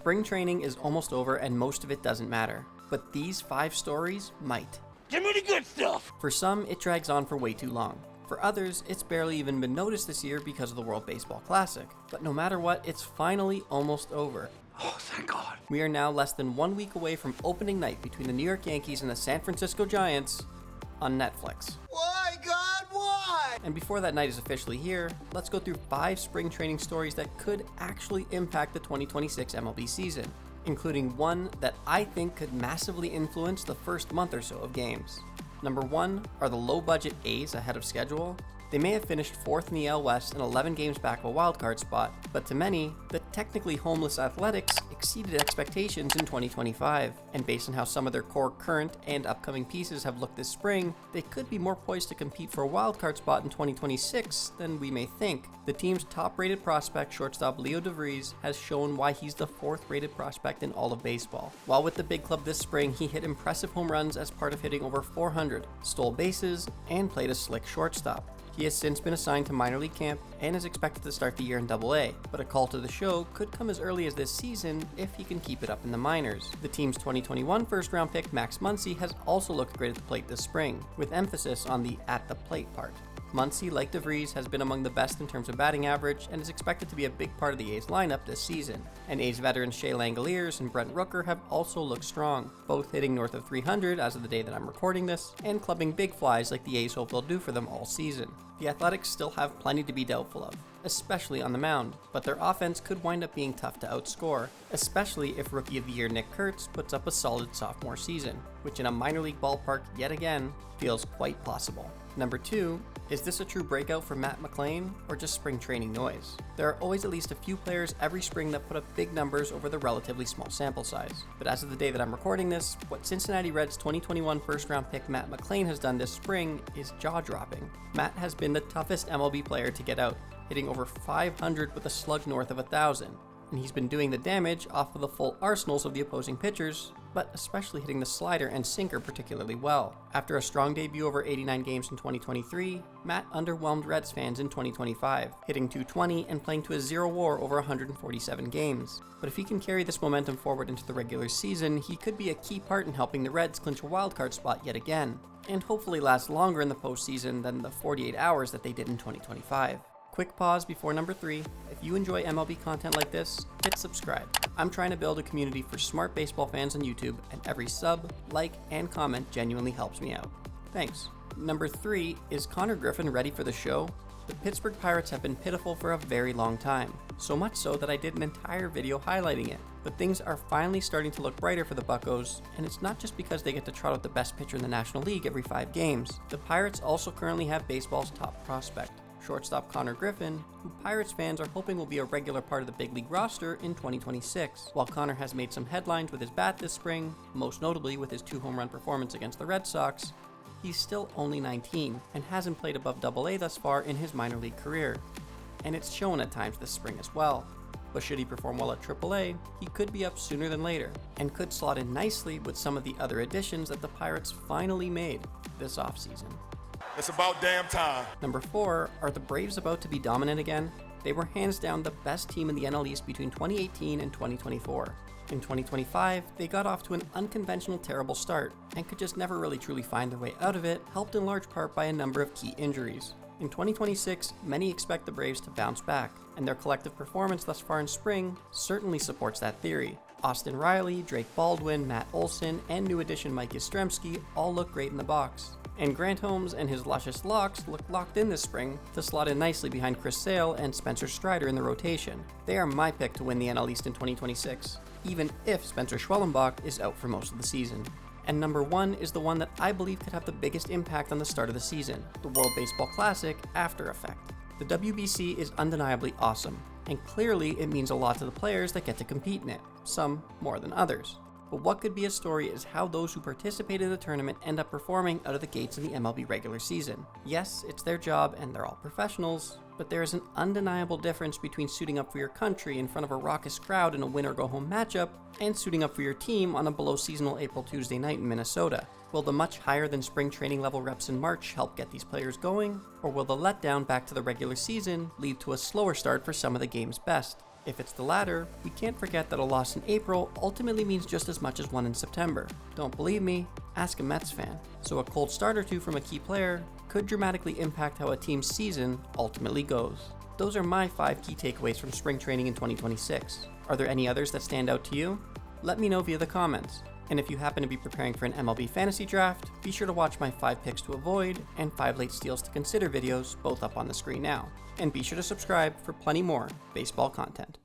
Spring training is almost over and most of it doesn't matter, but these 5 stories might. Give me the good stuff! For some, it drags on for way too long. For others, it's barely even been noticed this year because of the World Baseball Classic. But no matter what, it's finally almost over. Oh, thank God. We are now less than 1 week away from opening night between the New York Yankees and the San Francisco Giants on Netflix. Why, God, why? And before that night is officially here, let's go through 5 spring training stories that could actually impact the 2026 MLB season, including one that I think could massively influence the first month or so of games. Number 1 are the low-budget A's ahead of schedule. They may have finished 4th in the AL West and 11 games back of a wildcard spot, but to many, the technically homeless Athletics exceeded expectations in 2025. And based on how some of their core current and upcoming pieces have looked this spring, they could be more poised to compete for a wildcard spot in 2026 than we may think. The team's top-rated prospect, shortstop Leo DeVries, has shown why he's the 4th-rated prospect in all of baseball. While with the big club this spring, he hit impressive home runs as part of hitting over 400, stole bases, and played a slick shortstop. He has since been assigned to minor league camp and is expected to start the year in Double-A, but a call to the show could come as early as this season if he can keep it up in the minors. The team's 2021 first-round pick Max Muncy has also looked great at the plate this spring, with emphasis on the at-the-plate part. Muncy, like DeVries, has been among the best in terms of batting average and is expected to be a big part of the A's lineup this season. And A's veterans Shea Langoliers and Brent Rooker have also looked strong, both hitting north of 300 as of the day that I'm recording this, and clubbing big flies like the A's hope they'll do for them all season. The Athletics still have plenty to be doubtful of, especially on the mound, but their offense could wind up being tough to outscore, especially if Rookie of the Year Nick Kurtz puts up a solid sophomore season, which in a minor league ballpark yet again feels quite possible. Number 2, is this a true breakout for Matt McLain, or just spring training noise? There are always at least a few players every spring that put up big numbers over the relatively small sample size. But as of the day that I'm recording this, what Cincinnati Reds 2021 first-round pick Matt McLain has done this spring is jaw-dropping. Matt has been the toughest MLB player to get out, hitting over 500 with a slug north of 1,000. And he's been doing the damage off of the full arsenals of the opposing pitchers, but especially hitting the slider and sinker particularly well. After a strong debut over 89 games in 2023, Matt underwhelmed Reds fans in 2025, hitting .220 and playing to a 0 WAR over 147 games. But if he can carry this momentum forward into the regular season, he could be a key part in helping the Reds clinch a wildcard spot yet again, and hopefully last longer in the postseason than the 48 hours that they did in 2025. Quick pause before number 3. If you enjoy MLB content like this, hit subscribe. I'm trying to build a community for smart baseball fans on YouTube, and every sub, like, and comment genuinely helps me out. Thanks. Number 3, is Connor Griffin ready for the show? The Pittsburgh Pirates have been pitiful for a very long time, so much so that I did an entire video highlighting it. But things are finally starting to look brighter for the Buccos, and it's not just because they get to trot out the best pitcher in the National League every 5 games. The Pirates also currently have baseball's top prospect, shortstop Connor Griffin, who Pirates fans are hoping will be a regular part of the big league roster in 2026. While Connor has made some headlines with his bat this spring, most notably with his 2 home run performance against the Red Sox, he's still only 19 and hasn't played above Double-A thus far in his minor league career. And it's shown at times this spring as well. But should he perform well at Triple-A, he could be up sooner than later, and could slot in nicely with some of the other additions that the Pirates finally made this offseason. It's about damn time. Number 4, are the Braves about to be dominant again? They were hands down the best team in the NL East between 2018 and 2024. In 2025, they got off to an unconventional terrible start, and could just never really truly find their way out of it, helped in large part by a number of key injuries. In 2026, many expect the Braves to bounce back, and their collective performance thus far in spring certainly supports that theory. Austin Riley, Drake Baldwin, Matt Olson, and new addition Mike Yastrzemski all look great in the box. And Grant Holmes and his luscious locks look locked in this spring to slot in nicely behind Chris Sale and Spencer Strider in the rotation. They are my pick to win the NL East in 2026, even if Spencer Schwellenbach is out for most of the season. And number 1 is the one that I believe could have the biggest impact on the start of the season, the World Baseball Classic After Effect. The WBC is undeniably awesome, and clearly it means a lot to the players that get to compete in it, some more than others. But what could be a story is how those who participate in the tournament end up performing out of the gates in the MLB regular season. Yes, it's their job and they're all professionals, but there is an undeniable difference between suiting up for your country in front of a raucous crowd in a win-or-go-home matchup and suiting up for your team on a below-seasonal April Tuesday night in Minnesota. Will the much higher than spring training level reps in March help get these players going, or will the letdown back to the regular season lead to a slower start for some of the game's best? If it's the latter, we can't forget that a loss in April ultimately means just as much as one in September. Don't believe me? Ask a Mets fan. So a cold start or two from a key player could dramatically impact how a team's season ultimately goes. Those are my 5 key takeaways from spring training in 2026. Are there any others that stand out to you? Let me know via the comments. And if you happen to be preparing for an MLB fantasy draft, be sure to watch my 5 picks to avoid and 5 late steals to consider videos, both up on the screen now. And be sure to subscribe for plenty more baseball content.